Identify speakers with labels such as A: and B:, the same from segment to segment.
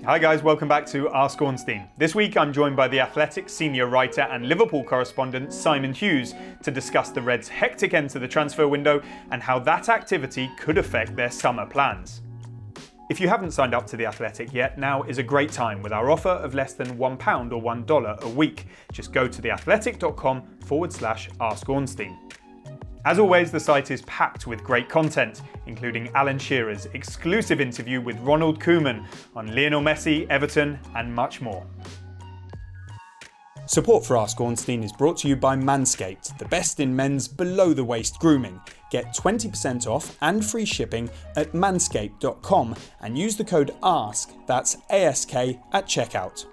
A: Hi guys, welcome back to Ask Ornstein. This week I'm joined by The Athletic senior writer and Liverpool correspondent Simon Hughes to discuss the Reds' hectic end to the transfer window and how that activity could affect their summer plans. If you haven't signed up to The Athletic yet, now is a great time with our offer of less than £1 or $1 a week. Just go to theathletic.com/Ask Ornstein. As always, the site is packed with great content, including Alan Shearer's exclusive interview with Ronald Koeman on Lionel Messi, Everton, and much more. Support for Ask Ornstein is brought to you by Manscaped, the best in men's below-the-waist grooming. Get 20% off and free shipping at manscaped.com and use the code ASK, that's ASK, at checkout.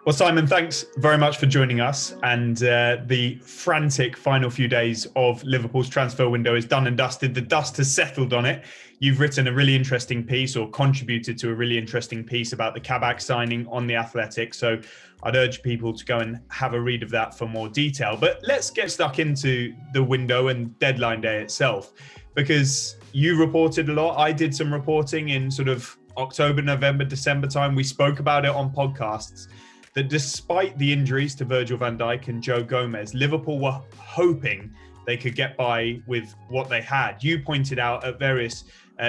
A: Well, Simon, thanks very much for joining us. And the frantic final few days of Liverpool's transfer window is done and dusted. The dust has settled on it. You've written a really interesting piece, or contributed to a really interesting piece, about the Kabak signing on The Athletic. So I'd urge people to go and have a read of that for more detail. But let's get stuck into the window and deadline day itself, because you reported a lot. I did some reporting in sort of October, November, December time. We spoke about it on podcasts, that despite the injuries to Virgil van Dijk and Joe Gomez, Liverpool were hoping they could get by with what they had. You pointed out at various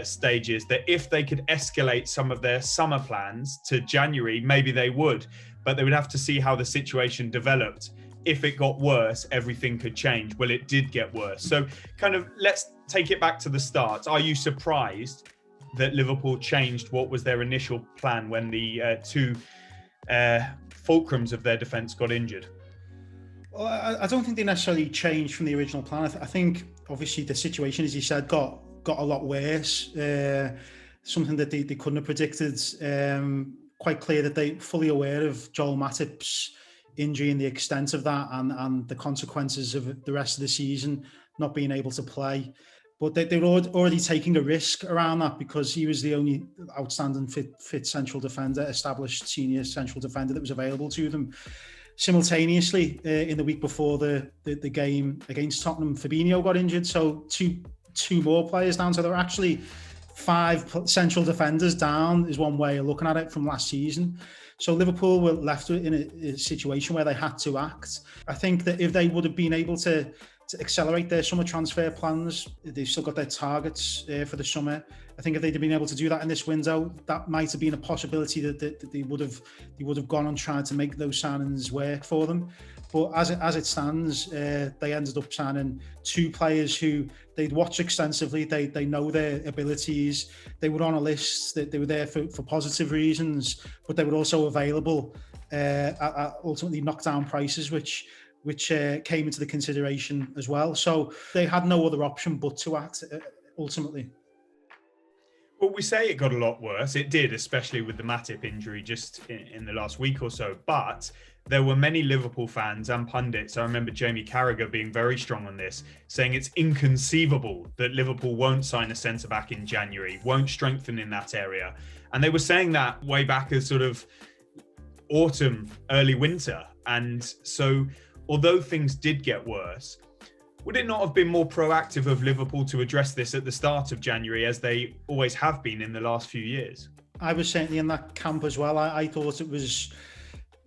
A: stages that if they could escalate some of their summer plans to January, maybe they would, but they would have to see how the situation developed. If it got worse, everything could change. Well, it did get worse. So kind of let's take it back to the start. Are you surprised that Liverpool changed what was their initial plan when the two fulcrums of their defence got injured?
B: Well, I don't think they necessarily changed from the original plan. I think obviously the situation, as you said, got a lot worse. Something that they couldn't have predicted. Quite clear that they fully aware of Joel Matip's injury and the extent of that, and the consequences of the rest of the season not being able to play. But they were already taking a risk around that, because he was the only outstanding fit central defender, established senior central defender that was available to them. Simultaneously, in the week before the game against Tottenham, Fabinho got injured, so two more players down. So there were actually 5 central defenders down, is one way of looking at it, from last season. So Liverpool were left in a situation where they had to act. I think that if they would have been able to accelerate their summer transfer plans, they've still got their targets for the summer. I think if they'd have been able to do that in this window, that might have been a possibility that they would have gone on trying to make those signings work for them. But as it stands, they ended up signing 2 players who they'd watched extensively. They know their abilities. They were on a list, that they were there for positive reasons, but they were also available at ultimately knockdown prices, which came into the consideration as well. So they had no other option but to act ultimately.
A: Well, we say it got a lot worse. It did, especially with the Matip injury just in the last week or so. But there were many Liverpool fans and pundits. I remember Jamie Carragher being very strong on this, saying it's inconceivable that Liverpool won't sign a centre-back in January, won't strengthen in that area. And they were saying that way back as sort of autumn, early winter. And so although things did get worse, would it not have been more proactive of Liverpool to address this at the start of January, as they always have been in the last few years?
B: I was certainly in that camp as well. I thought it was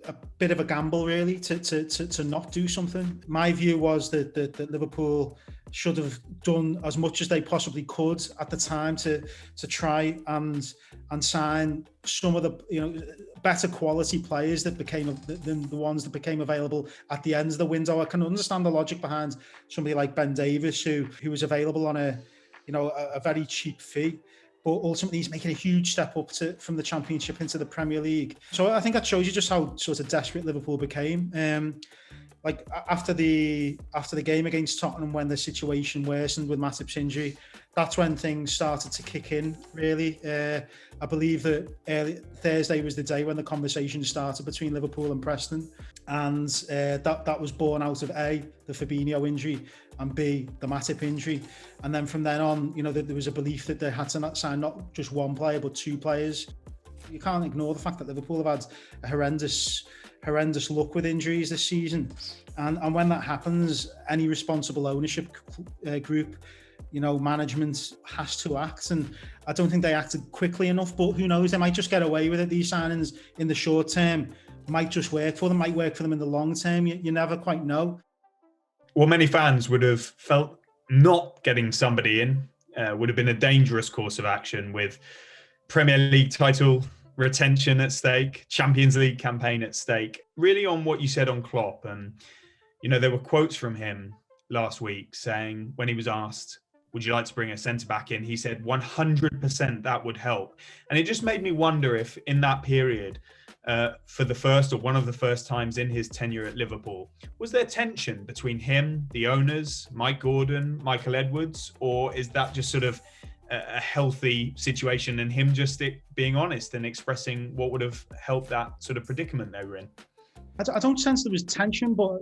B: a bit of a gamble, really, to not do something. My view was that Liverpool should have done as much as they possibly could at the time to try and sign some of the better quality players that became than the ones that became available at the end of the window. I can understand the logic behind somebody like Ben Davies, who was available on a very cheap fee. But ultimately, he's making a huge step up from the Championship into the Premier League. So I think that shows you just how sort of desperate Liverpool became. Like after the game against Tottenham, when the situation worsened with Matip's injury, that's when things started to kick in, really. I believe that early Thursday was the day when the conversation started between Liverpool and Preston. And that was born out of A, the Fabinho injury, and B, the Matip injury. And then from then on, there was a belief that they had to sign not just one player, but 2 players. You can't ignore the fact that Liverpool have had a horrendous luck with injuries this season. And when that happens, any responsible ownership group management has to act, and I don't think they acted quickly enough. But who knows? They might just get away with it. These signings in the short term might just work for them. Might work for them in the long term. You never quite know.
C: Well, many fans would have felt not getting somebody in would have been a dangerous course of action, with Premier League title retention at stake, Champions League campaign at stake. Really, on what you said on Klopp, and there were quotes from him last week saying, when he was asked, would you like to bring a centre-back in? He said 100% that would help. And it just made me wonder if in that period, for the first or one of the first times in his tenure at Liverpool, was there tension between him, the owners, Mike Gordon, Michael Edwards, or is that just sort of a healthy situation and him just being honest and expressing what would have helped that sort of predicament they were in?
B: I don't sense there was tension, but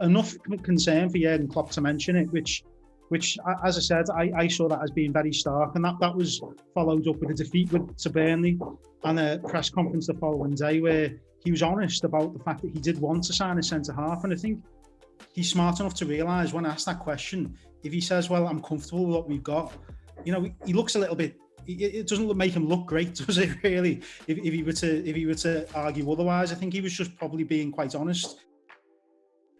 B: enough concern for Jurgen Klopp to mention it, which, as I said, I saw that as being very stark, and that was followed up with a defeat to Burnley and a press conference the following day where he was honest about the fact that he did want to sign a centre-half. And I think he's smart enough to realise when asked that question, if he says, well, I'm comfortable with what we've got, he looks a little bit, it doesn't make him look great, does it really? If he were to argue otherwise, I think he was just probably being quite honest.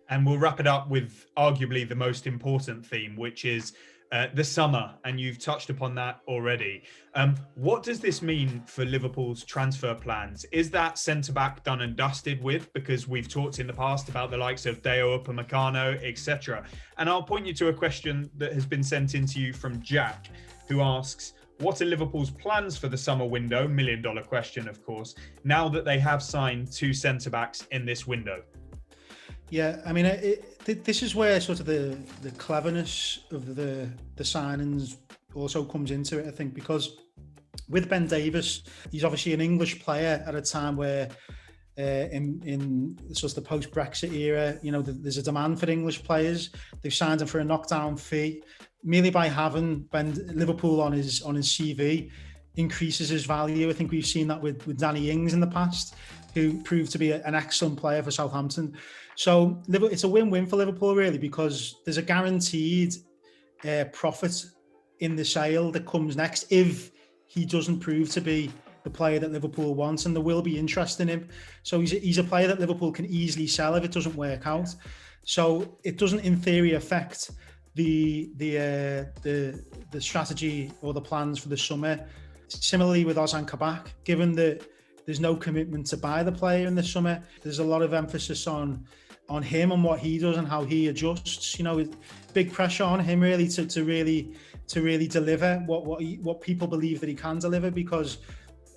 C: And we'll wrap it up with arguably the most important theme, which is the summer. And you've touched upon that already. What does this mean for Liverpool's transfer plans? Is that centre-back done and dusted with? Because we've talked in the past about the likes of Upamecano, etc. And I'll point you to a question that has been sent in to you from Jack, who asks, what are Liverpool's plans for the summer window? $1 million question, of course, now that they have signed 2 centre-backs in this window.
B: Yeah, I mean, this is where sort of the cleverness of the signings also comes into it, I think, because with Ben Davies, he's obviously an English player at a time where in sort of the post-Brexit era, there's a demand for English players. They've signed him for a knockdown fee. Merely by having Liverpool on his CV increases his value. I think we've seen that with Danny Ings in the past, who proved to be an excellent player for Southampton. So it's a win-win for Liverpool, really, because there's a guaranteed profit in the sale that comes next if he doesn't prove to be the player that Liverpool wants, and there will be interest in him. So he's a player that Liverpool can easily sell if it doesn't work out. So it doesn't, in theory, affect the strategy or the plans for the summer. Similarly with Ozan Kabak, given that there's no commitment to buy the player in the summer, there's a lot of emphasis on him and what he does and how he adjusts. Big pressure on him really to really deliver what people believe that he can deliver, because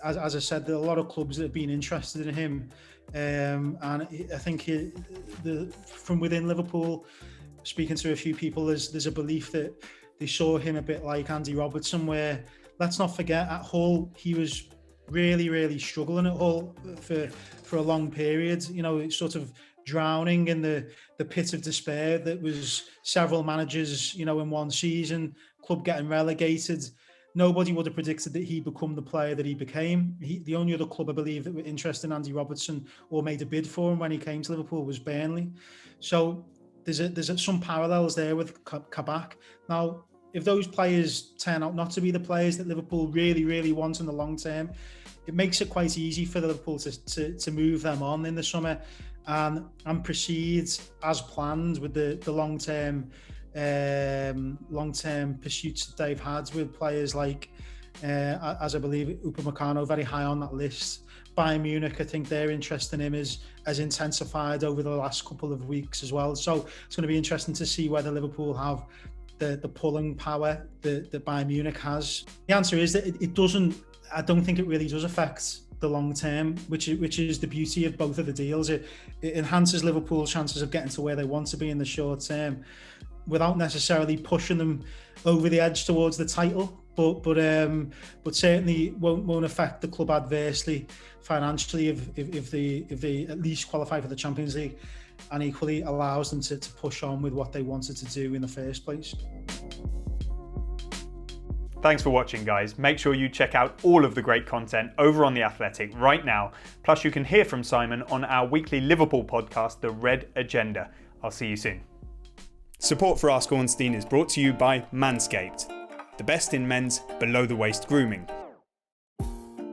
B: as I said, there are a lot of clubs that have been interested in him, and I think from within Liverpool, speaking to a few people, there's a belief that they saw him a bit like Andy Robertson, where, let's not forget, at Hull he was really, really struggling at Hull for a long period, sort of drowning in the pit of despair that was several managers, in one season, club getting relegated. Nobody would have predicted that he'd become the player that he became. The only other club, I believe, that were interested in Andy Robertson or made a bid for him when he came to Liverpool was Burnley. So there's some parallels there with Kabak. Now, if those players turn out not to be the players that Liverpool really, really want in the long term, it makes it quite easy for Liverpool to move them on in the summer and proceed as planned with the long-term pursuits that they've had with players like, as I believe, Upamecano, very high on that list. Bayern Munich, I think their interest in him has intensified over the last couple of weeks as well. So it's going to be interesting to see whether Liverpool have the pulling power that Bayern Munich has. The answer is that it doesn't. I don't think it really does affect the long term, which is the beauty of both of the deals. It enhances Liverpool's chances of getting to where they want to be in the short term, without necessarily pushing them over the edge towards the title. But certainly won't affect the club adversely financially if they at least qualify for the Champions League, and equally allows them to push on with what they wanted to do in the first place.
A: Thanks for watching, guys. Make sure you check out all of the great content over on The Athletic right now. Plus, you can hear from Simon on our weekly Liverpool podcast, The Red Agenda. I'll see you soon. Support for Ask Ornstein is brought to you by Manscaped, the best in men's below-the-waist grooming.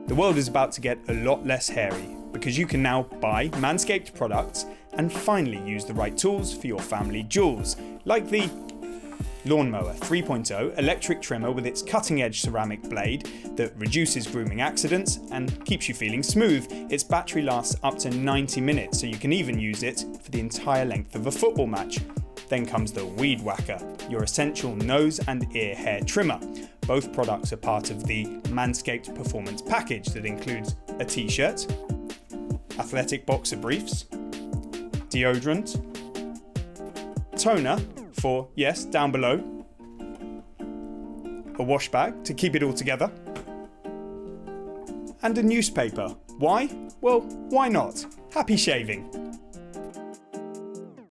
A: The world is about to get a lot less hairy because you can now buy Manscaped products and finally use the right tools for your family jewels, like the Lawnmower 3.0 electric trimmer with its cutting-edge ceramic blade that reduces grooming accidents and keeps you feeling smooth. Its battery lasts up to 90 minutes, so you can even use it for the entire length of a football match. Then comes the Weed Whacker, your essential nose and ear hair trimmer. Both products are part of the Manscaped Performance Package that includes a t-shirt, athletic boxer briefs, deodorant, toner for, yes, down below, a wash bag to keep it all together, and a newspaper. Why? Well, why not? Happy shaving!